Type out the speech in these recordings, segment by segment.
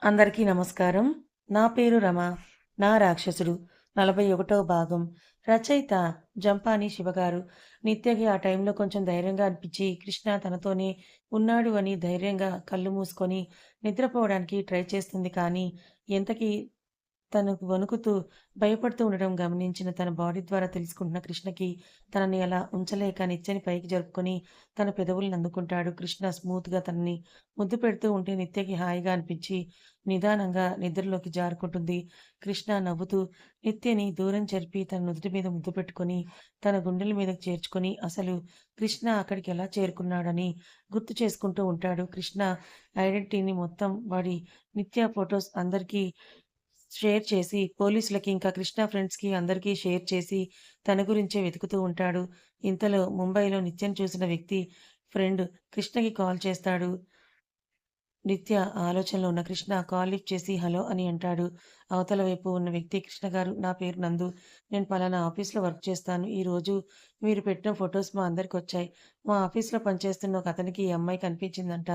అందరికీ నమస్కారం. నా పేరు రమ. నా రాక్షసుడు 41వ భాగం. రచయిత జంపాని శివగారు. నిత్యకి ఆ టైంలో కొంచెం ధైర్యంగా అనిపించి కృష్ణ తనతోనే ఉన్నాడు అని ధైర్యంగా కళ్ళు మూసుకొని నిద్రపోవడానికి ట్రై చేస్తుంది. కానీ ఎంతకీ తనకు వణుకుతూ, భయపడుతూ ఉండడం గమనించిన తన బాడీ ద్వారా తెలుసుకుంటున్న కృష్ణకి తనని అలా ఉంచలేక నిత్యని పైకి జరుపుకొని తన పెదవులను అందుకుంటాడు. కృష్ణ స్మూత్‌గా తనని ముద్దు పెడుతూ ఉంటే నిత్యకి హాయిగా అనిపించి నిదానంగా నిద్రలోకి జారుకుంటుంది. కృష్ణ నవ్వుతూ నిత్యని దూరం జరిపి తన నుదుటి మీద ముద్దు పెట్టుకొని తన గుండెల మీదకి చేర్చుకొని అసలు కృష్ణ అక్కడికి ఎలా చేరుకున్నాడని గుర్తు చేసుకుంటూ ఉంటాడు. కృష్ణ ఐడెంటిటీని మొత్తం వాడి నిత్య ఫోటోస్ అందరికీ షేర్ చేసి పోలీసులకి ఇంకా కృష్ణ ఫ్రెండ్స్‌కి అందరికీ షేర్ చేసి తన గురించే వెతుకుతూ ఉంటాడు. ఇంతలో ముంబైలో నిత్యను చూసిన వ్యక్తి ఫ్రెండ్ కృష్ణకి కాల్ చేస్తాడు. నిత్య ఆలోచనలో ఉన్న కృష్ణ కాల్ లిఫ్ట్ చేసి హలో అని అంటాడు. అవతల వైపు ఉన్న వ్యక్తి కృష్ణ గారు నా పేరు నందు. నేను పలానా ఆఫీస్‌లో వర్క్ చేస్తాను. ఈరోజు మీరు పెట్టిన ఫోటోస్ మా అందరికొచ్చాయి. మా ఆఫీస్‌లో పనిచేస్తున్న ఒక అతనికి ఈ అమ్మాయి కనిపించిందంట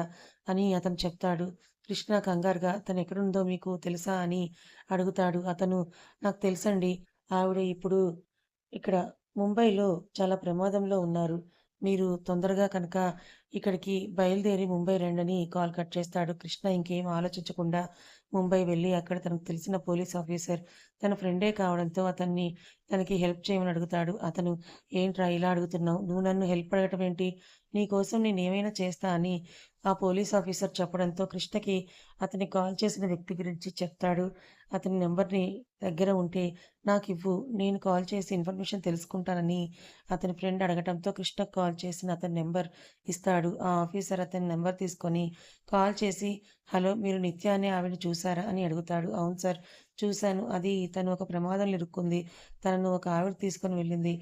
అని అతను చెప్తాడు. కృష్ణ కంగారుగా తనెక్కడుందో మీకు తెలుసా అని అడుగుతాడు. అతను నాకు తెలుసండి. ఆవిడ ఇప్పుడు ఇక్కడ ముంబైలో చాలా ప్రమాదంలో ఉన్నారు. మీరు తొందరగా కనుక ఇక్కడికి బయలుదేరి ముంబై రండని కాల్ కట్ చేస్తాడు. కృష్ణ ఇంకేం ఆలోచించకుండా ముంబై వెళ్ళి అక్కడ తనకు తెలిసిన పోలీస్ ఆఫీసర్ తన ఫ్రెండే కావడంతో తనకి హెల్ప్ చేయమని అడుగుతాడు. అతను ఏంట్రా ఇలా అడుగుతున్నావు? నువ్వు నన్ను హెల్ప్ అడగటం ఏంటి? నీకోసం నేనేమైనా చేస్తా అని ఆ పోలీస్ ఆఫీసర్ చెప్పడంతో కృష్ణకి అతన్ని కాల్ చేసిన వ్యక్తి గురించి చెప్తాడు. అతని నంబర్‌ని దగ్గర ఉంటే నాకివ్వు. నేను కాల్ చేసి ఇన్ఫర్మేషన్ తెలుసుకుంటానని అతని ఫ్రెండ్ అడగటంతో కృష్ణకు కాల్ చేసిన అతని నంబర్ ఇస్తాడు. ఆ ఆఫీసర్ అతని నంబర్ తీసుకొని కాల్ చేసి, "హలో! మీరు నిత్య అనే ఆవిడని చూసారా?" అని అడుగుతాడు. "అవును సార్. చూసాను. తను ఒక ప్రమాదంలో ఇరుక్కుంది. తనను ఒక ఆవిడ తీసుకొని వెళ్ళింది.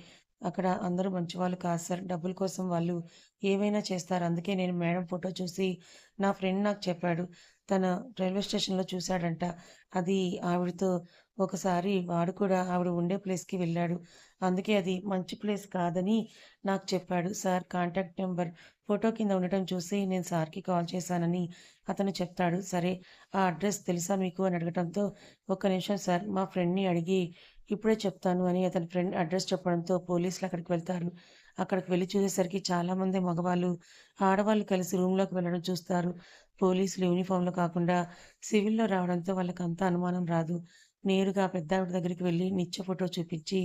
అక్కడ అందరూ మంచివాళ్ళు కాదు సార్. డబ్బుల కోసం వాళ్ళు ఏవైనా చేస్తారు. అందుకే నేను మేడం ఫోటో చూసి నా ఫ్రెండ్ నాకు చెప్పాడు. తన రైల్వే స్టేషన్‌లో చూసాడంట. అది ఆవిడతో ఒకసారి వాడు కూడా ఆవిడ ఉండే ప్లేస్‌కి వెళ్ళాడు. అందుకే అది మంచి ప్లేస్ కాదని నాకు చెప్పాడు. సార్ కాంటాక్ట్ నంబర్ ఫోటో కింద ఉండటం చూసి నేను సార్‌కి కాల్ చేశానని అతను చెప్తాడు. సరే ఆ అడ్రెస్ తెలుసా మీకు అని అడగటంతో, ఒక్క నిమిషం సార్ మా ఫ్రెండ్‌ని అడిగి ఇప్పుడే చెప్తాను అని అతని ఫ్రెండ్ అడ్రెస్ చెప్పడంతో పోలీసులు అక్కడికి వెళ్తారు. అక్కడికి వెళ్లి చూసేసరికి చాలామంది మగవాళ్ళు, ఆడవాళ్ళు కలిసి రూమ్‌లోకి వెళ్ళడం చూస్తారు. పోలీసులు యూనిఫామ్‌లో కాకుండా సివిల్‌లో రావడంతో వాళ్ళకంత అనుమానం రాదు. నేరుగా పెద్దావిడ దగ్గరికి వెళ్లి నిత్య ఫోటో చూపించి,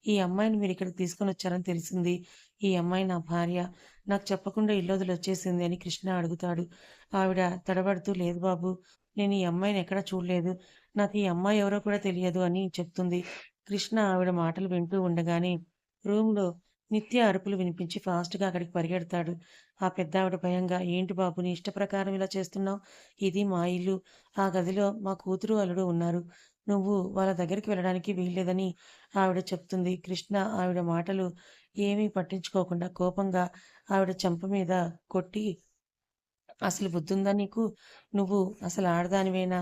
"ఈ అమ్మాయిని మీరిక్కడికి తీసుకొనొచ్చారని తెలిసింది. ఈ అమ్మాయి నా భార్య. నాకు చెప్పకుండా ఇల్లొదిలొచ్చేసింది" అని కృష్ణ అడుగుతాడు. ఆవిడ తడబడుతూ, "లేదు బాబు. నేను ఈ అమ్మాయిని ఎక్కడా చూడలేదు. నాకు ఈ అమ్మాయి ఎవరో కూడా తెలియదు" అని చెప్తుంది. కృష్ణ ఆవిడ మాటలు వింటూ ఉండగానే రూమ్‌లో నిత్య అరుపులు వినిపించి ఫాస్ట్‌గా అక్కడికి పరిగెడతాడు. ఆ పెద్దావిడ భయంగా, "ఏంటి బాబు నీ ఇష్ట ప్రకారం ఇలా చేస్తున్నావు? ఇది మా ఇల్లు. ఆ గదిలో మా కూతురు, అల్లుడు ఉన్నారు. నువ్వు వాళ్ళ దగ్గరికి వెళ్ళడానికి వీల్లేదని" ఆవిడ చెప్తుంది. కృష్ణ ఆవిడ మాటలు ఏమీ పట్టించుకోకుండా కోపంగా ఆవిడ చెంప మీద కొట్టి, "అసలు బుద్ధుందా నీకు? నువ్వు అసలు ఆడదానివేనా?"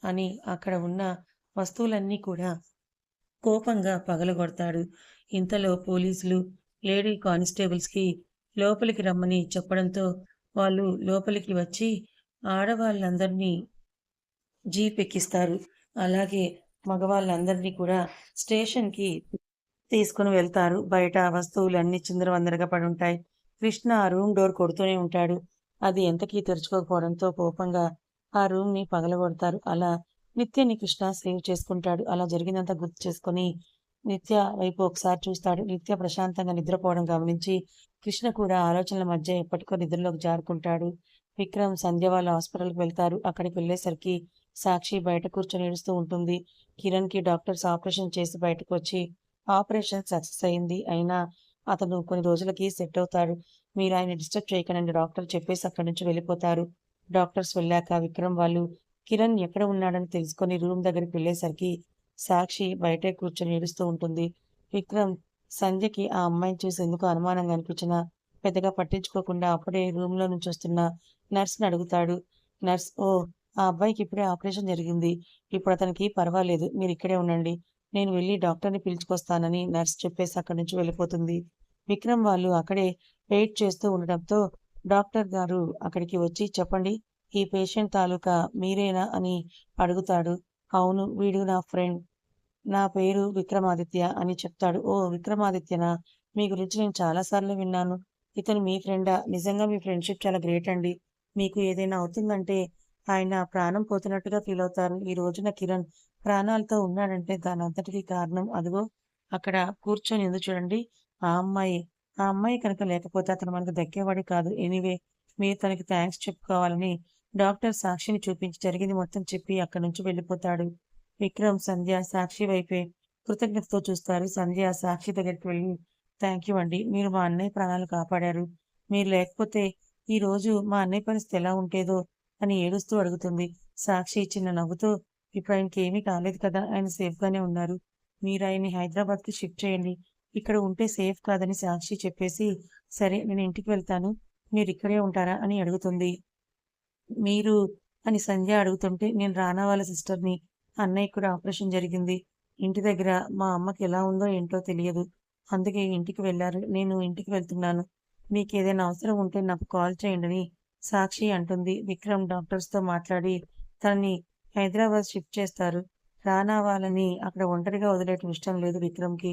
అని అక్కడ ఉన్న వస్తువులన్నీ కూడా కోపంగా పగలగొడతాడు. ఇంతలో పోలీసులు లేడీ కానిస్టేబుల్స్‌కి లోపలికి రమ్మని చెప్పడంతో వాళ్ళు లోపలికి వచ్చి ఆడవాళ్ళందరినీ జీప్ ఎక్కిస్తారు. అలాగే మగవాళ్ళందరినీ కూడా స్టేషన్‌కి తీసుకొని వెళ్తారు. బయట వస్తువులన్నీ చిందరవందరగా పడుంటాయి. కృష్ణ ఆ రూమ్ డోర్ కొడుతూనే ఉంటాడు. అది ఎంతకీ తెరుచుకోకపోవడంతో కోపంగా ఆ రూమ్‌ని పగలగొడతారు. అలా నిత్యని కృష్ణ సేవ్ చేసుకుంటాడు. అలా జరిగిందంతా గుర్తు చేసుకొని నిత్య వైపు ఒకసారి చూస్తాడు. నిత్య ప్రశాంతంగా నిద్రపోవడం గమనించి కృష్ణ కూడా ఆలోచనల మధ్య ఎప్పటికో నిద్రలోకి జారుకుంటాడు. విక్రమ్, సంధ్య వాళ్ళు హాస్పిటల్‌కి వెళ్తారు. అక్కడికి వెళ్ళేసరికి సాక్షి బయట కూర్చొని ఏడుస్తూ ఉంటుంది. కిరణ్‌కి డాక్టర్స్ ఆపరేషన్ చేసి బయటకొచ్చి ఆపరేషన్ సక్సెస్ అయింది. అయినా అతను కొన్ని రోజులకి సెట్ అవుతాడు. మీరు ఆయన్ని డిస్టర్బ్ చేయకండని డాక్టర్ చెప్పేసి అక్కడి నుంచి వెళ్ళిపోతారు. డాక్టర్స్ వెళ్ళాక విక్రమ్ వాళ్ళు కిరణ్ ఎక్కడ ఉన్నాడని తెలుసుకొని రూమ్ దగ్గరికి వెళ్ళేసరికి సాక్షి బయటే కూర్చొని ఏడుస్తూ ఉంటుంది. విక్రమ్ సంధ్యకి ఆ అమ్మాయిని చూసి ఎందుకో అనుమానంగా అనిపించినా పెద్దగా పట్టించుకోకుండా అప్పుడే రూమ్‌లో నుంచి వస్తున్న నర్స్‌ని అడుగుతాడు. నర్స్, "ఓహ్! ఆ అబ్బాయికి ఇప్పుడే ఆపరేషన్ జరిగింది. ఇప్పుడు అతనికి పర్వాలేదు. మీరిక్కడే ఉండండి. నేను వెళ్లి డాక్టర్‌ని పిలుచుకొస్తానని" నర్స్ చెప్పేసి అక్కడి నుంచి వెళ్ళిపోతుంది. విక్రమ్ వాళ్ళు అక్కడే వెయిట్ చేస్తూ ఉండడంతో డాక్టర్ గారు అక్కడికి వచ్చి, "చెప్పండి. ఈ పేషెంట్ తాలూకా మీరేనా అని అడుగుతాడు. అవును, వీడు నా ఫ్రెండ్. నా పేరు విక్రమాదిత్య అని చెప్తాడు. ఓహ్! విక్రమాదిత్యనా? మీ గురించి నేను చాలా సార్లు విన్నాను. ఇతను మీ ఫ్రెండా? నిజంగా మీ ఫ్రెండ్‌షిప్ చాలా గ్రేట్ అండి. మీకు ఏదైనా అవుతుందంటే ఆయన ప్రాణం పోతున్నట్టుగా ఫీల్ అవుతారు. ఈ రోజున కిరణ్ ప్రాణాలతో ఉన్నాడంటే దానంతటికి కారణం అదిగో అక్కడ కూర్చొని ఉంది చూడండి. ఆ అమ్మాయే. ఆ అమ్మాయి కనుక లేకపోతే అతను మనకు దక్కేవాడే కాదు. ఎనీవే మీరు తనకి థాంక్స్ చెప్పుకోవాలని డాక్టర్ సాక్షిని చూపించి జరిగింది మొత్తం చెప్పి అక్కడి నుంచి వెళ్ళిపోతాడు. విక్రమ్, సంధ్య సాక్షి వైపే కృతజ్ఞతతో చూస్తారు. సంధ్య సాక్షి దగ్గరికి వెళ్లి థ్యాంక్ యూ అండి. మీరు మా అన్నయ్య ప్రాణాలు కాపాడారు. మీరు లేకపోతే ఈరోజు మా అన్నయ్య పరిస్థితి ఎలా ఉండేదో అని ఏడుస్తూ అడుగుతుంది. సాక్షి చిన్న నవ్వుతూ ఇప్పుడు ఆయనకేమీ కాలేదు కదా! ఆయన సేఫ్‌గానే ఉన్నారు. మీరు ఆయన్ని హైదరాబాద్‌కి షిఫ్ట్ చేయండి. ఇక్కడ ఉంటే సేఫ్ కాదని సాక్షి చెప్పేసి, సరే నేను ఇంటికి వెళ్తాను. మీరిక్కడే ఉంటారా? అని అడుగుతుంది. మీరు అని సంధ్య అడుగుతుంటే, నేను రానా వాళ్ళ సిస్టర్‌ని. అన్నయ్యకి కూడా ఆపరేషన్ జరిగింది. ఇంటి దగ్గర మా అమ్మకి ఎలా ఉందో ఏంటో తెలియదు. అందుకే ఇంటికి వెళ్లారు. నేను ఇంటికి వెళ్తున్నాను. మీకేదైనా అవసరం ఉంటే నాకు కాల్ చేయండని సాక్షి అంటుంది. విక్రమ్ డాక్టర్స్‌తో మాట్లాడి తనని హైదరాబాద్ షిఫ్ట్ చేస్తారు. రానా వాళ్ళని అక్కడ ఒంటరిగా వదిలేయటం ఇష్టం లేదు విక్రమ్‌కి.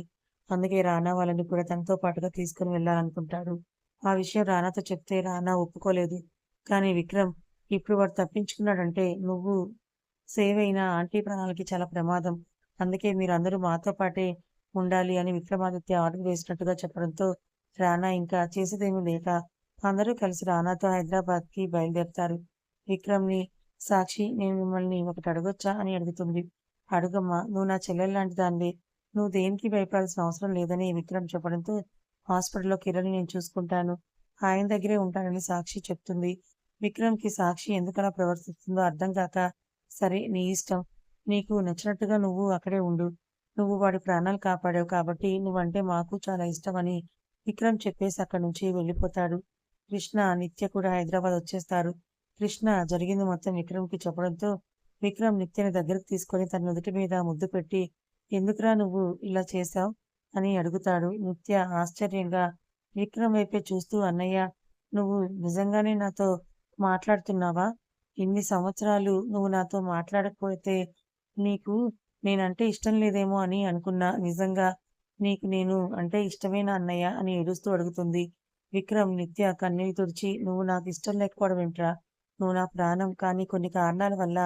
అందుకే రానా వాళ్ళని కూడా తనతో పాటుగా తీసుకొని వెళ్ళాలనుకుంటాడు. ఆ విషయం రానాతో చెప్తే రానా ఒప్పుకోలేదు. కానీ విక్రమ్ ఇప్పుడు వాడు తప్పించుకున్నాడంటే నువ్వు సేవ్ అయిన ఆంటీ ప్రాణాలకి చాలా ప్రమాదం. అందుకే మీరందరూ మాతో పాటే ఉండాలి అని విక్రమాదిత్య ఆర్డర్ వేసినట్టుగా చెప్పడంతో రానా ఇంకా చేసేదేమీ లేక అందరూ కలిసి రానాతో హైదరాబాద్‌కి బయలుదేరతారు. విక్రమ్‌ని సాక్షి నేను మిమ్మల్ని ఒకటి అడగొచ్చా అని అడుగుతుంది. అడుగమ్మా, నువ్వు నా చెల్లెల్లాంటి దానివి. నువ్వు దేనికి భయపడాల్సిన అవసరం లేదని విక్రమ్ చెప్పడంతో హాస్పిటల్‌లో కిరణ్‌ని నేను చూసుకుంటాను. ఆయన దగ్గరే ఉంటానని సాక్షి చెప్తుంది. విక్రమ్‌కి సాక్షి ఎందుకలా ప్రవర్తిస్తుందో అర్థం కాక, సరే నీ ఇష్టం. నీకు నచ్చినట్టుగా నువ్వు అక్కడే ఉండు. నువ్వు వాడి ప్రాణాలు కాపాడావు కాబట్టి నువ్వంటే మాకు చాలా ఇష్టమని విక్రమ్ చెప్పేసి అక్కడి నుంచి వెళ్ళిపోతాడు. కృష్ణ, నిత్య కూడా హైదరాబాద్ వచ్చేస్తారు. కృష్ణ జరిగింది మొత్తం విక్రమ్‌కి చెప్పడంతో విక్రమ్ నిత్యని దగ్గరకు తీసుకొని తన నుదుటి మీద ముద్దు పెట్టి, ఎందుకురా నువ్వు ఇలా చేశావు? అని అడుగుతాడు. నిత్య ఆశ్చర్యంగా విక్రమ్ వైపే చూస్తూ అన్నయ్య, నువ్వు నిజంగానే నాతో మాట్లాడుతున్నావా? ఇన్ని సంవత్సరాలు నువ్వు నాతో మాట్లాడకపోతే నీకు నేనంటే ఇష్టం లేదేమో అని అనుకున్నా. నిజంగా నీకు నేను అంటే ఇష్టమేనా అన్నయ్య? అని ఏడుస్తూ అడుగుతుంది. విక్రమ్ నిత్య కన్నీళ్లు తుడిచి, నువ్వు నాకు ఇష్టం లేకపోవడం ఏంట్రా? నువ్వు నా ప్రాణం. కానీ కొన్ని కారణాల వల్ల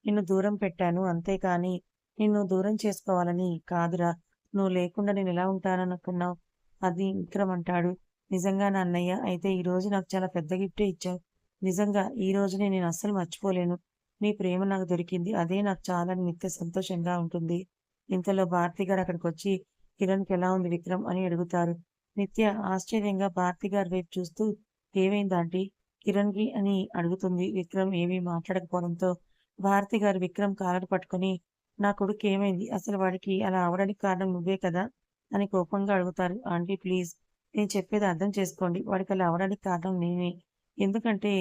నిన్ను దూరం పెట్టాను. అంతేకానీ నిన్ను దూరం చేసుకోవాలని కాదురా! నువ్వు లేకుండా నేనెలా ఉంటాననుకున్నావు? అది విక్రమ్ అంటాడు. నిజంగానా అన్నయ్య? అయితే ఈరోజు నాకు చాలా పెద్ద గిఫ్టే ఇచ్చావు. నిజంగా ఈ రోజుని నేను అస్సలు మర్చిపోలేను. నీ ప్రేమ నాకు దొరికింది. అదే నాకు చాలా నిత్య సంతోషంగా ఉంటుంది. ఇంతలో భారతి గారు అక్కడికొచ్చి కిరణ్‌కెలా ఉంది విక్రమ్ అని అడుగుతారు. నిత్య ఆశ్చర్యంగా భారతి గారి వైపు చూస్తూ ఏమైంది ఆంటీ? కిరణ్‌కి అని అడుగుతుంది. విక్రమ్ ఏమీ మాట్లాడకపోవడంతో భారతి గారు విక్రమ్ కాలర్ పట్టుకొని నా కొడుక్కి ఏమైంది? అసలు వాడికి అలా అవ్వడానికి కారణం నువ్వే కదా! అని కోపంగా అడుగుతారు. ఆంటీ ప్లీజ్ నేను చెప్పేది అర్థం చేసుకోండి. వాడికలా అవ్వడానికి కారణం నేనే. ఎందుకంటే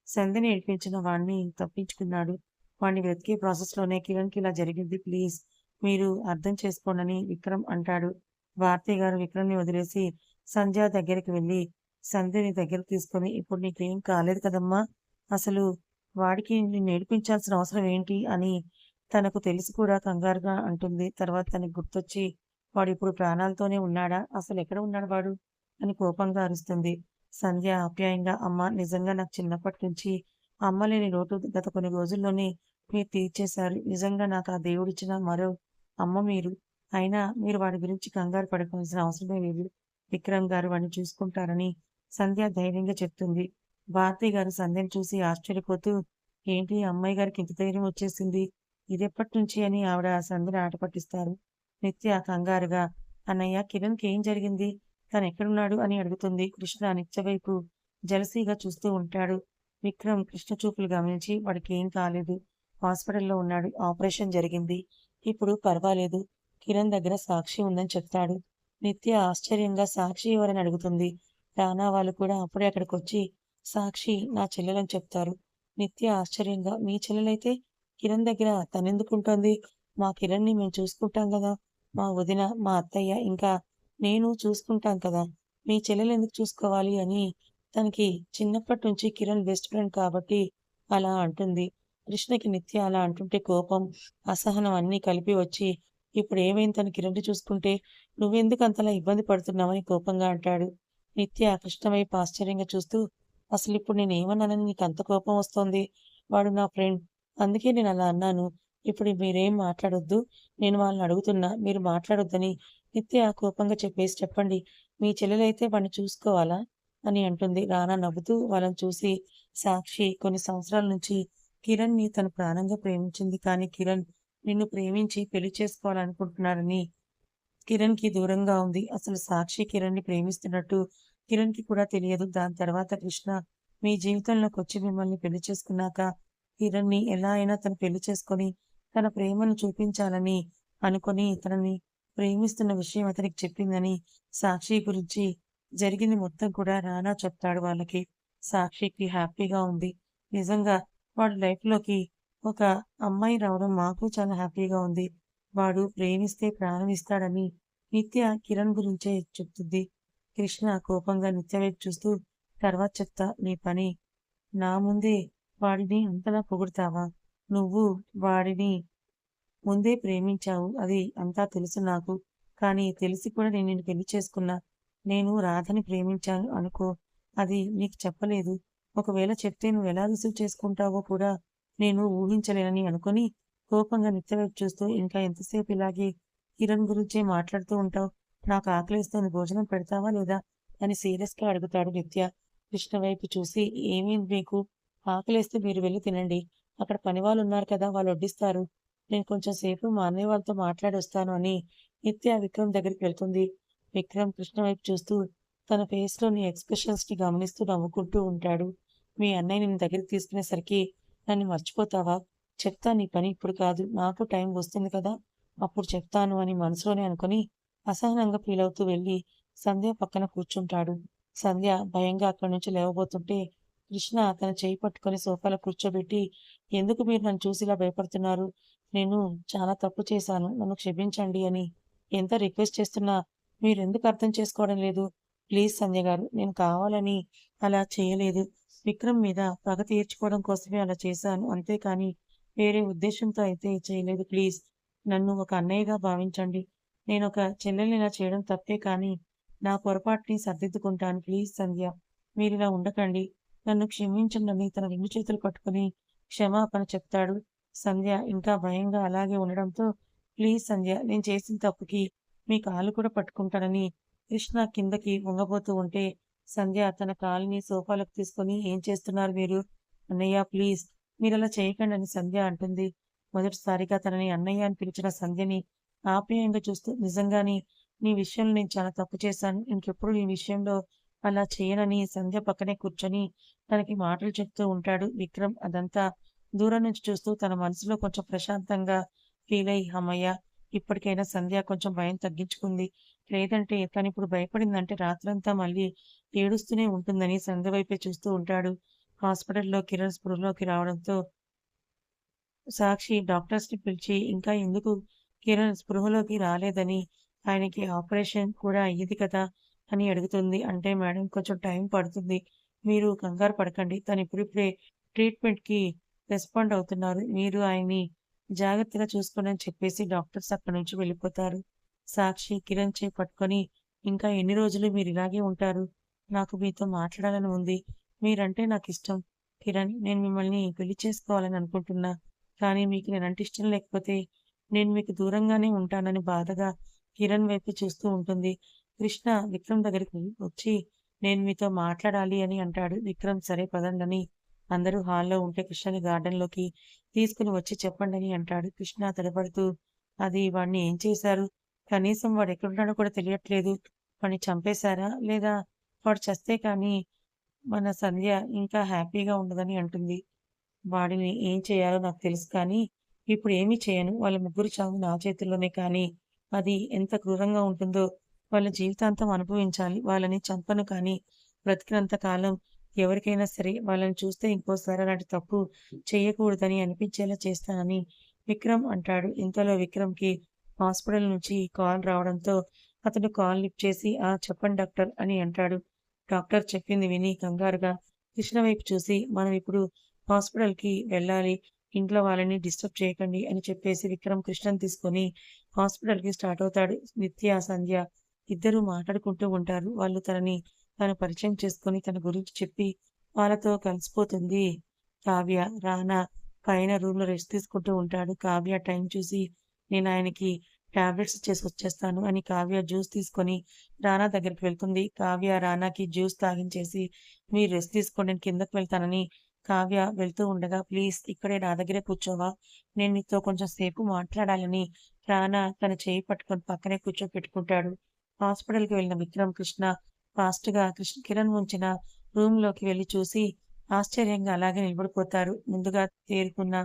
సంధ్యని ఏడిపించిన వాడిని తప్పించుకున్నాడు. వాడిని వెతికే ప్రాసెస్‌లోనే కిరణ్‌కి ఇలా జరిగింది. ప్లీజ్ మీరు అర్థం చేసుకోండని విక్రమ్ అంటాడు. భారతి గారు విక్రమ్‌ని వదిలేసి సంధ్య దగ్గరికి వెళ్లి సంధ్యని దగ్గరికి తీసుకొని ఇప్పుడు నీకేం కాలేదు కదమ్మా! అసలు వాడికి నిన్నేడిపించాల్సిన అవసరం ఏంటి? అని తనకు తెలిసి కూడా కంగారుగా అంటుంది. తర్వాత తనకి గుర్తొచ్చి వాడిప్పుడు ప్రాణాలతోనే ఉన్నాడా? అసలెక్కడ ఉన్నాడు వాడు? అని కోపంగా అరుస్తుంది. సంధ్య ఆప్యాయంగా అమ్మ నిజంగా నాకు చిన్నప్పటి నుంచి అమ్మ లేని లోటు గత కొన్ని రోజుల్లోనే మీరు తీర్చేశారు. నిజంగా నాకు ఆ దేవుడిచ్చిన మరో అమ్మ మీరు. అయినా మీరు వాడి గురించి కంగారు పడవలసిన అవసరమే లేదు. విక్రమ్ గారు వాడిని చూసుకుంటారని సంధ్య ధైర్యంగా చెప్తుంది. భారతి గారు సంధ్యని చూసి ఆశ్చర్యపోతూ, ఏంటి ఈ అమ్మాయి గారికి ఇంత ధైర్యం వచ్చేసింది? ఇదెప్పటినుంచి అని ఆవిడ సంధ్యని ఆట పట్టిస్తారు. నిత్య కంగారుగా, అన్నయ్య కిరణ్‌కి ఏం జరిగింది? తనెక్కడున్నాడు? అని అడుగుతుంది. కృష్ణ నిత్య వైపు జెలసీగా చూస్తూ ఉంటాడు. విక్రమ్ కృష్ణ చూపులు గమనించి వాడికేం కాలేదు. హాస్పిటల్‌లో ఉన్నాడు. ఆపరేషన్ జరిగింది. ఇప్పుడు పర్వాలేదు. కిరణ్ దగ్గర సాక్షి ఉందని చెప్తాడు. నిత్య ఆశ్చర్యంగా సాక్షి ఎవరని అడుగుతుంది. రానా వాళ్ళు కూడా అప్పుడే అక్కడికొచ్చి సాక్షి నా చెల్లెలని చెప్తారు. నిత్య ఆశ్చర్యంగా మీ చెల్లెలైతే కిరణ్ దగ్గర తనెందుకుంటోంది? మా కిరణ్‌ని మేము చూసుకుంటాం గదా! మా వదిన, మా అత్తయ్య ఇంకా నేను చూసుకుంటాం కదా! మీ చెల్లెలెందుకు చూసుకోవాలి అని తనకి చిన్నప్పటి నుంచి కిరణ్ బెస్ట్ ఫ్రెండ్ కాబట్టి అలా అంటుంది. కృష్ణకి నిత్య అలా అంటుంటే కోపం, అసహనం అన్నీ కలిపి వచ్చి, ఇప్పుడేమైందని కిరణ్‌ని చూసుకుంటే, నువ్వెందుకు అంతలా ఇబ్బంది పడుతున్నావని కోపంగా అంటాడు. నిత్య కృష్ణ వైపు ఆశ్చర్యంగా చూస్తూ, అసలిప్పుడు నేనేమన్నానని నీకంత కోపం వస్తోంది? వాడు నా ఫ్రెండ్. అందుకే నేనలా అన్నాను. ఇప్పుడు మీరేం మాట్లాడొద్దు. నేను వాళ్ళని అడుగుతున్నా. మీరు మాట్లాడొద్దని నిత్య కోపంగా చెప్పండి. మీ చెల్లెలైతే వాడిని చూసుకోవాలా? అని అంటుంది. రానా నవ్వుతూ వాళ్ళని చూసి, సాక్షి కొన్ని సంవత్సరాల నుంచి కిరణ్‌ని తను ప్రాణంగా ప్రేమించింది. కానీ కిరణ్ నిన్ను ప్రేమించి పెళ్లి చేసుకోవాలనుకుంటున్నాడని కిరణ్‌కి దూరంగా ఉంది. అసలు సాక్షి కిరణ్‌ని ప్రేమిస్తున్నట్టు కిరణ్‌కి కూడా తెలియదు. దాని తర్వాత కృష్ణ మీ జీవితంలోకొచ్చి మిమ్మల్ని పెళ్లి చేసుకున్నాక కిరణ్‌ని ఎలా అయినా తను పెళ్లి చేసుకొని తన ప్రేమను చూపించాలని అనుకొని తనని ప్రేమిస్తున్న విషయం అతనికి చెప్పిందని సాక్షి గురించి జరిగింది మొత్తం కూడా రానా చెప్తాడు వాళ్ళకి. సాక్షికి హ్యాపీగా ఉంది. నిజంగా వాడి లైఫ్‌లోకి ఒక అమ్మాయి రావడం మాకు చాలా హ్యాపీగా ఉంది. వాడు ప్రేమిస్తే ప్రాణం ఇస్తాడని నిత్య కిరణ్ గురించే చెప్తుంది. కృష్ణ కోపంగా నిత్య వైపు చూస్తూ తర్వాత చెప్తా నీ పని. నా ముందే వాడిని అంతలా పొగుడుతావా? నువ్వు వాడిని ముందే ప్రేమించావు. అది అంతా తెలుసు నాకు. కానీ తెలిసి కూడా నేను నిన్ను పెళ్లి చేసుకున్నా. నేను రాధని ప్రేమించాను అనుకో. అది నీకు చెప్పలేదు. ఒకవేళ చెప్తే నువ్వెలా రిసీవ్ చేసుకుంటావో కూడా నేను ఊహించలేనని అనుకోని కోపంగా నిత్య వైపు చూస్తూ ఇంకా ఎంతసేపు ఇలాగే కిరణ్ గురించే మాట్లాడుతూ ఉంటావు? నాకు ఆకలేస్తోంది భోజనం పెడతావా లేదా? అని సీరియస్‌గా అడుగుతాడు నిత్య. కృష్ణ వైపు చూసి ఏమైంది మీకు? ఆకలేస్తే మీరు వెళ్లి తినండి. అక్కడ పనివాళ్ళున్నారు కదా! వాళ్ళు వడ్డిస్తారు. నేను కొంచెం సేపు మా అన్నయ్య వాళ్ళతో మాట్లాడొస్తాను అని నిత్య విక్రమ్ దగ్గరికి వెళ్తుంది. విక్రమ్ కృష్ణ వైపు చూస్తూ తన ఫేస్‌లోని ఎక్స్‌ప్రెషన్స్‌ని గమనిస్తూ నవ్వుకుంటూ ఉంటాడు. మీ అన్నయ్య నిన్ను దగ్గరికి తీసుకునేసరికి నన్ను మర్చిపోతావా? చెప్తా నీ పని ఇప్పుడు కాదు. నాకు టైం వస్తుంది కదా! అప్పుడు చెప్తాను అని మనసులోనే అనుకుని అసహనంగా ఫీలవుతూ వెళ్లి సంధ్య పక్కన కూర్చుంటాడు. సంధ్య భయంగా అక్కడి నుంచి లేవబోతుంటే కృష్ణ తన చేయి పట్టుకొని సోఫాలో కూర్చోబెట్టి, ఎందుకు మీరు నన్ను చూసి ఇలా భయపడుతున్నారు? నేను చాలా తప్పు చేశాను. నన్ను క్షమించండి అని ఎంత రిక్వెస్ట్ చేస్తున్నా మీరెందుకు అర్థం చేసుకోవడం లేదు? ప్లీజ్ సంధ్య గారు నేను కావాలని అలా చేయలేదు. విక్రమ్ మీద పగ తీర్చుకోవడం కోసమే అలా చేశాను. అంతేకానీ వేరే ఉద్దేశ్యంతో అయితే చేయలేదు. ప్లీజ్ నన్ను ఒక అన్నయ్యగా భావించండి. నేనొక చెల్లెల్ని ఇలా చేయడం తప్పే కానీ నా పొరపాటుని సరిదిద్దుకుంటాను. ప్లీజ్ సంధ్య మీరిలా ఉండకండి. నన్ను క్షమించండని తన 2 చేతులు పట్టుకొని క్షమాపణ చెప్తాడు. సంధ్య ఇంకా భయంగా అలాగే ఉండడంతో, ప్లీజ్ సంధ్య నేను చేసిన తప్పుకి మీ కాళ్ళు కూడా పట్టుకుంటానని కృష్ణ కిందకి వంగబోతూ ఉంటే, సంధ్య తన కాలుని సోఫాలోకి తీసుకొని ఏం చేస్తున్నారు మీరు? అన్నయ్య ప్లీజ్ మీరలా చేయకండి అని సంధ్య అంటుంది. మొదటిసారిగా తనని అన్నయ్య అని పిలిచిన సంధ్యని ఆప్యాయంగా చూస్తూ నిజంగానే నీ విషయంలో నేను చాలా తప్పు చేశాను. ఇంకెప్పుడు నీ విషయంలో అలా చేయనని సంధ్య పక్కనే కూర్చొని తనకి మాటలు చెప్తూ ఉంటాడు విక్రమ్. అదంతా దూరం నుంచి చూస్తూ తన మనసులో కొంచెం ప్రశాంతంగా ఫీలయ్యి హమ్మయ్య! ఇప్పటికైనా సంధ్య కొంచెం భయం తగ్గించుకుంది. లేదంటే తనిప్పుడు భయపడిందంటే రాత్రంతా మళ్ళీ ఏడుస్తూనే ఉంటుందని సంధ్య వైపే చూస్తూ ఉంటాడు. హాస్పిటల్‌లో కిరణ్ స్పృహలోకి రావడంతో సాక్షి డాక్టర్స్‌ని పిలిచి ఇంకా ఎందుకు కిరణ్ స్పృహలోకి రాలేదని, ఆయనకి ఆపరేషన్ కూడా అయ్యేది కదా! అని అడుగుతుంది. అంటే మేడం కొంచెం టైం పడుతుంది. మీరు కంగారు పడకండి. తను ఇప్పుడిప్పుడే ట్రీట్మెంట్‌కి రెస్పాండ్ అవుతున్నారు. మీరు ఆయన్ని జాగ్రత్తగా చూసుకోండి అని చెప్పేసి డాక్టర్స్ అక్కడి నుంచి వెళ్ళిపోతారు. సాక్షి కిరణ్ చేయి పట్టుకొని ఇంకా ఎన్ని రోజులు మీరు ఇలాగే ఉంటారు? నాకు మీతో మాట్లాడాలని ఉంది. మీరంటే నాకిష్టం. కిరణ్ నేను మిమ్మల్ని పెళ్లి చేసుకోవాలని అనుకుంటున్నా. కానీ మీకు నేనంటే ఇష్టం లేకపోతే నేను మీకు దూరంగానే ఉంటానని బాధగా కిరణ్ వైపు చూస్తూ ఉంటుంది. కృష్ణ విక్రమ్ దగ్గరికి వచ్చి నేను మీతో మాట్లాడాలి అని అంటాడు. విక్రమ్ సరే పదండని అందరూ హాల్‌లో ఉంటే కృష్ణని గార్డెన్‌లోకి తీసుకొని వచ్చి చెప్పండని అంటాడు. కృష్ణ తడబడుతూ అది వాడిని ఏం చేశారు? కనీసం వాడెక్కడున్నాడో కూడా తెలియట్లేదు. వాడిని చంపేశారా? లేదా వాడు చస్తే కానీ మన సంధ్య ఇంకా హ్యాపీగా ఉండదని అంటుంది. వాడిని ఏం చేయాలో నాకు తెలుసు కానీ, ఇప్పుడు ఏమీ చేయను. వాళ్ళ ముగ్గురి చావు నా చేతుల్లోనే కానీ, అది ఎంత క్రూరంగా ఉంటుందో వాళ్ళ జీవితాంతం అనుభవించాలి. వాళ్ళని చంపను కానీ, బ్రతికినంత కాలం ఎవరికైనా సరే వాళ్ళని చూస్తే ఇంకోసారి అలాంటి తప్పు చేయకూడదని అనిపించేలా చేస్తానని విక్రమ్ అంటాడు. ఇంతలో విక్రమ్‌కి హాస్పిటల్ నుంచి కాల్ రావడంతో అతను కాల్ లిఫ్ట్ చేసి, "ఆ! చెప్పండి డాక్టర్" అని అంటాడు. డాక్టర్ చెప్పింది విని కంగారుగా కృష్ణ వైపు చూసి, "మనం ఇప్పుడు హాస్పిటల్‌కి వెళ్ళాలి. ఇంట్లో వాళ్ళని డిస్టర్బ్ చేయకండి అని చెప్పేసి విక్రమ్ కృష్ణని తీసుకొని హాస్పిటల్‌కి స్టార్ట్ అవుతాడు. నిత్య, సంధ్య ఇద్దరూ మాట్లాడుకుంటూ ఉంటారు. వాళ్ళు తను పరిచయం చేసుకొని తన గురించి చెప్పి వాళ్ళతో కలిసిపోతుంది కావ్య. రానా పైన రూమ్‌లో రెస్ట్ తీసుకుంటూ ఉంటాడు. కావ్య టైం చూసి నేను ఆయనకి టాబ్లెట్స్ ఇచ్చేసి వచ్చేస్తాను అని కావ్య జ్యూస్ తీసుకొని రానా దగ్గరికి వెళ్తుంది. కావ్య రానాకి జ్యూస్ తాగించేసి మీరు రెస్ట్ తీసుకోండి నేను కిందకి వెళ్తానని కావ్య వెళ్తూ ఉండగా ప్లీజ్ ఇక్కడే నా దగ్గరే కూర్చోవా? నేను నీతో కొంచెం సేపు మాట్లాడాలని రానా తన చేయి పట్టుకొని పక్కనే కూర్చోపెట్టుకుంటాడు. హాస్పిటల్‌కి వెళ్ళిన విక్రమ్, కృష్ణ ఫాస్ట్‌గా కిరణ్ ఉంచిన రూమ్‌లోకి వెళ్లి చూసి ఆశ్చర్యంగా అలాగే నిలబడిపోతారు. ముందుగా తేరుకున్న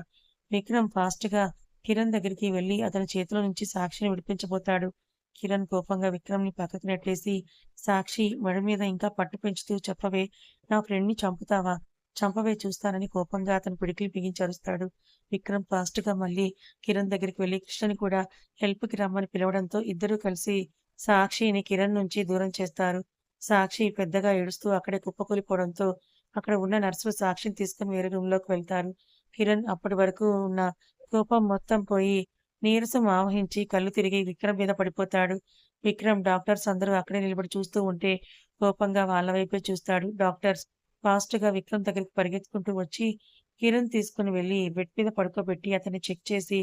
విక్రమ్ ఫాస్ట్‌గా కిరణ్ దగ్గరికి వెళ్లి అతని చేతిలో నుంచి సాక్షిని విడిపించబోతాడు. కిరణ్ కోపంగా విక్రమ్‌ని పక్కకి నెట్టేసి సాక్షి మెడ మీద ఇంకా పట్టు పెంచుతూ చెప్పవే నా ఫ్రెండ్‌ని చంపుతావా? చంపవే చూస్తానని కోపంగా అతని పిడికిలి బిగించి అరుస్తాడు. విక్రమ్ ఫాస్ట్‌గా మళ్ళీ కిరణ్ దగ్గరికి వెళ్లి కృష్ణని కూడా హెల్ప్‌కి రమ్మని పిలవడంతో ఇద్దరూ కలిసి సాక్షిని కిరణ్ నుంచి దూరం చేస్తారు. సాక్షి పెద్దగా ఏడుస్తూ అక్కడే కుప్పకూలిపోవడంతో అక్కడ ఉన్న నర్సులు సాక్షిని తీసుకొని వేరే రూమ్‌లోకి వెళ్తారు. కిరణ్ అప్పటి వరకు ఉన్న కోపం మొత్తం పోయి నీరసం ఆవహించి కళ్ళు తిరిగి విక్రమ్ మీద పడిపోతాడు. విక్రమ్ డాక్టర్స్ అందరూ అక్కడే నిలబడి చూస్తూ ఉంటే కోపంగా వాళ్ళ వైపే చూస్తాడు. డాక్టర్స్ ఫాస్ట్‌గా విక్రమ్ దగ్గరికి పరిగెత్తుకుంటూ వచ్చి కిరణ్ తీసుకొని వెళ్లి బెడ్ మీద పడుకోబెట్టి అతన్ని చెక్ చేసి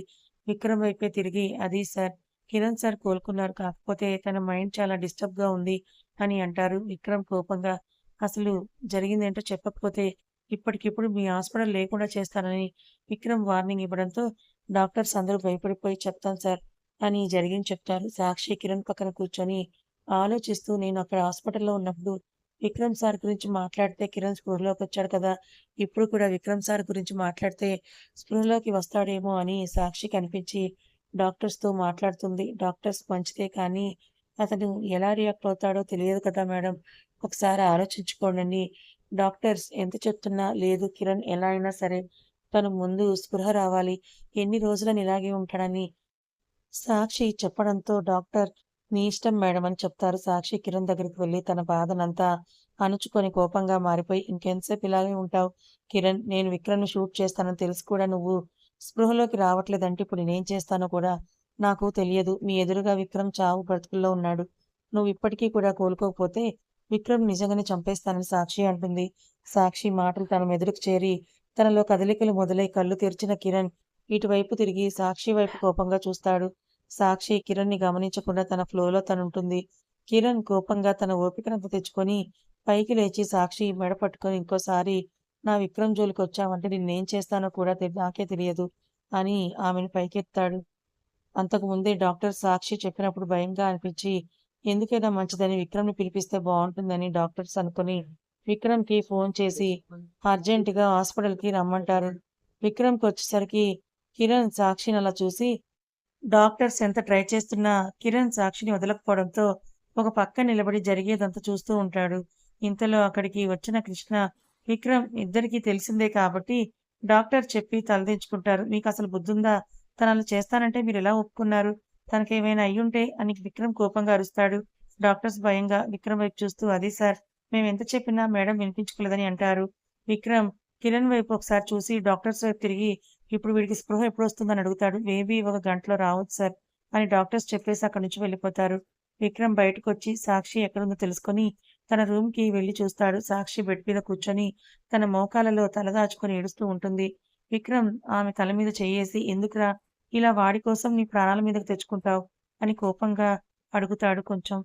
విక్రమ్ వైపే తిరిగి అది సార్ కిరణ్ సార్ కోలుకున్నారు. కాకపోతే తన మైండ్ చాలా డిస్టర్బ్‌గా ఉంది అని అంటారు. విక్రమ్ కోపంగా అసలు జరిగిందేంటో చెప్పకపోతే ఇప్పటికిప్పుడు మీ హాస్పిటల్ లేకుండా చేస్తానని విక్రమ్ వార్నింగ్ ఇవ్వడంతో డాక్టర్స్ అందరూ భయపడిపోయి చెప్తాను సార్ అని జరిగింది చెప్తారు. సాక్షి కిరణ్ పక్కన కూర్చొని ఆలోచిస్తూ నేను అక్కడ హాస్పిటల్‌లో ఉన్నప్పుడు విక్రమ్ సార్ గురించి మాట్లాడితే కిరణ్ స్పృహలోకొచ్చాడు కదా! ఇప్పుడు కూడా విక్రమ్ సార్ గురించి మాట్లాడితే స్పృహలోకి వస్తాడేమో అని సాక్షికి అనిపించి డాక్టర్స్‌తో మాట్లాడుతుంది. డాక్టర్స్ మంచిదే కానీ అతను ఎలా రియాక్ట్ అవుతాడో తెలియదు కదా మేడం! ఒకసారి ఆలోచించుకోండని డాక్టర్స్ ఎంత చెప్తున్నా లేదు కిరణ్ ఎలా అయినా సరే తను ముందు స్పృహ రావాలి. ఎన్ని రోజులని ఇలాగే ఉంటాడని సాక్షి చెప్పడంతో డాక్టర్ "నీ ఇష్టం మేడం" అని చెప్తారు. సాక్షి కిరణ్ దగ్గరికి వెళ్లి తన బాధనంతా అణుచుకొని కోపంగా మారిపోయి "ఇంకెంతసేపు ఇలాగే ఉంటావు కిరణ్? నేను విక్రమ్‌ని షూట్ చేస్తానని తెలిసి కూడా నువ్వు స్పృహలోకి రావట్లేదంటే ఇప్పుడు నేనేం చేస్తానో కూడా నాకు తెలియదు. మీ ఎదురుగా విక్రమ్ చావు బ్రతుకుల్లో ఉన్నాడు. నువ్వు ఇప్పటికీ కూడా కోలుకోకపోతే విక్రమ్ నిజంగానే చంపేస్తానని సాక్షి అంటుంది. సాక్షి మాటలు తన మెదడుకు చేరి తనలో కదలికలు మొదలై కళ్ళు తెరిచిన కిరణ్ ఇటువైపు తిరిగి సాక్షి వైపు కోపంగా చూస్తాడు. సాక్షి కిరణ్‌ని గమనించకుండా తన ఫ్లోలో తనుంటుంది. కిరణ్ కోపంగా తన ఓపికనంతా తెచ్చుకొని పైకి లేచి సాక్షి మెడ పట్టుకొని ఇంకోసారి నా విక్రమ్ జోలికొచ్చావంటే నిన్నేం చేస్తానో కూడా నాకే తెలియదు అని ఆమెను పైకెత్తాడు. అంతకు ముందే డాక్టర్ సాక్షి చెప్పినప్పుడు భయంగా అనిపించి, ఎందుకైనా మంచిదని విక్రమ్‌ని పిలిపిస్తే బావుంటుందని డాక్టర్స్ అనుకుని, విక్రమ్‌కి ఫోన్ చేసి అర్జెంట్‌గా హాస్పిటల్‌కి రమ్మంటారు. విక్రమ్‌కొచ్చేసరికి కిరణ్ సాక్షిని అలా చూసి, డాక్టర్స్ ఎంత ట్రై చేస్తున్నా కిరణ్ సాక్షిని వదలకపోవడంతో ఒక పక్క నిలబడి జరిగేదంతా చూస్తూ ఉంటాడు. ఇంతలో అక్కడికి వచ్చిన కృష్ణ, విక్రమ్ ఇద్దరికీ తెలిసిందే కాబట్టి డాక్టర్ చెప్పి తలదించుకుంటారు. "మీకసలు బుద్ధుందా? తనలా చేస్తానంటే మీరెలా ఒప్పుకున్నారు? తనకేమైనా అయ్యుంటే" అని విక్రమ్ కోపంగా అరుస్తాడు. డాక్టర్స్ భయంగా విక్రమ్ వైపు చూస్తూ "అది సార్ మేమెంత చెప్పినా మేడం వినిపించుకోలేదని" అంటారు. విక్రమ్ కిరణ్ వైపు ఒకసారి చూసి డాక్టర్స్ వైపు తిరిగి ఇప్పుడు వీడికి స్పృహ ఎప్పుడొస్తుందని అడుగుతాడు. మేబీ ఒక గంటలో రావచ్చు సార్ అని డాక్టర్స్ చెప్పేసి అక్కడి నుంచి వెళ్ళిపోతారు. విక్రమ్ బయటకొచ్చి సాక్షి ఎక్కడుందో తెలుసుకొని తన రూమ్‌కి వెళ్లి చూస్తాడు. సాక్షి బెడ్ మీద కూర్చొని తన మోకాళ్ళలో తల దాచుకొని ఏడుస్తూ ఉంటుంది. విక్రమ్ ఆమె తల మీద చెయ్యేసి ఎందుకురా ఇలా వాడి కోసం నీ ప్రాణాల మీదకి తెచ్చుకుంటావు అని కోపంగా అడుగుతాడు కొంచెం.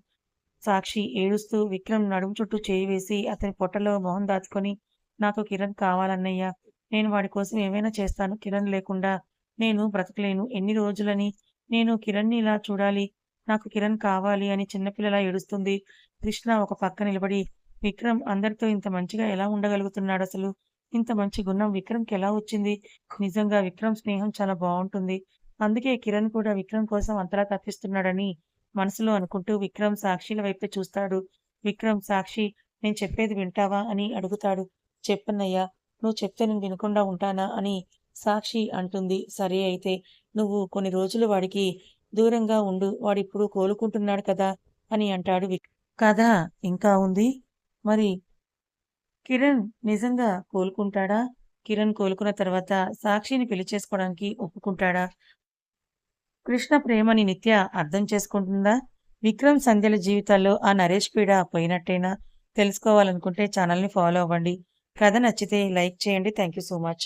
సాక్షి ఏడుస్తూ విక్రమ్ నడుము చుట్టూ చేయి వేసి అతని పొట్టలో మొహం దాచుకొని నాకు కిరణ్ కావాలన్నయ్య. నేను వాడి కోసం ఏమైనా చేస్తాను. కిరణ్ లేకుండా నేను బ్రతకలేను. ఎన్ని రోజులని నేను కిరణ్‌ని ఇలా చూడాలి. నాకు కిరణ్ కావాలి అని చిన్నపిల్లలా ఏడుస్తుంది. కృష్ణ ఒక పక్క నిలబడి విక్రమ్ అందరితో ఇంత మంచిగా ఎలా ఉండగలుగుతున్నాడసలు? ఇంత మంచి గుణం విక్రమ్‌కి ఎలా వచ్చింది? నిజంగా విక్రమ్ స్నేహం చాలా బావుంటుంది. అందుకే కిరణ్ కూడా విక్రమ్ కోసం అంతలా తపిస్తున్నాడని మనసులో అనుకుంటూ విక్రమ్ సాక్షిల వైపే చూస్తాడు. విక్రమ్ సాక్షి నేను చెప్పేది వింటావా అని అడుగుతాడు. చెప్పన్నయ్యా! నువ్వు చెప్తే నేను వినకుండా ఉంటానా? అని సాక్షి అంటుంది. సరే అయితే నువ్వు కొన్ని రోజులు వాడికి దూరంగా ఉండు. వాడిప్పుడు కోలుకుంటున్నాడు కదా! అని అంటాడు కథ ఇంకా ఉంది. మరి కిరణ్ నిజంగా కోలుకుంటాడా? కిరణ్ కోలుకున్న తర్వాత సాక్షిని పెళ్లి చేసుకోవడానికి ఒప్పుకుంటాడా? కృష్ణ ప్రేమని నిత్య అర్థం చేసుకుంటుందా? విక్రమ్, సంధ్యల జీవితాల్లో ఆ నరేష్ పీడ పోయినట్టేనా? తెలుసుకోవాలనుకుంటే ఛానల్‌ని ఫాలో అవ్వండి. కథ నచ్చితే లైక్ చేయండి. Thank you so much.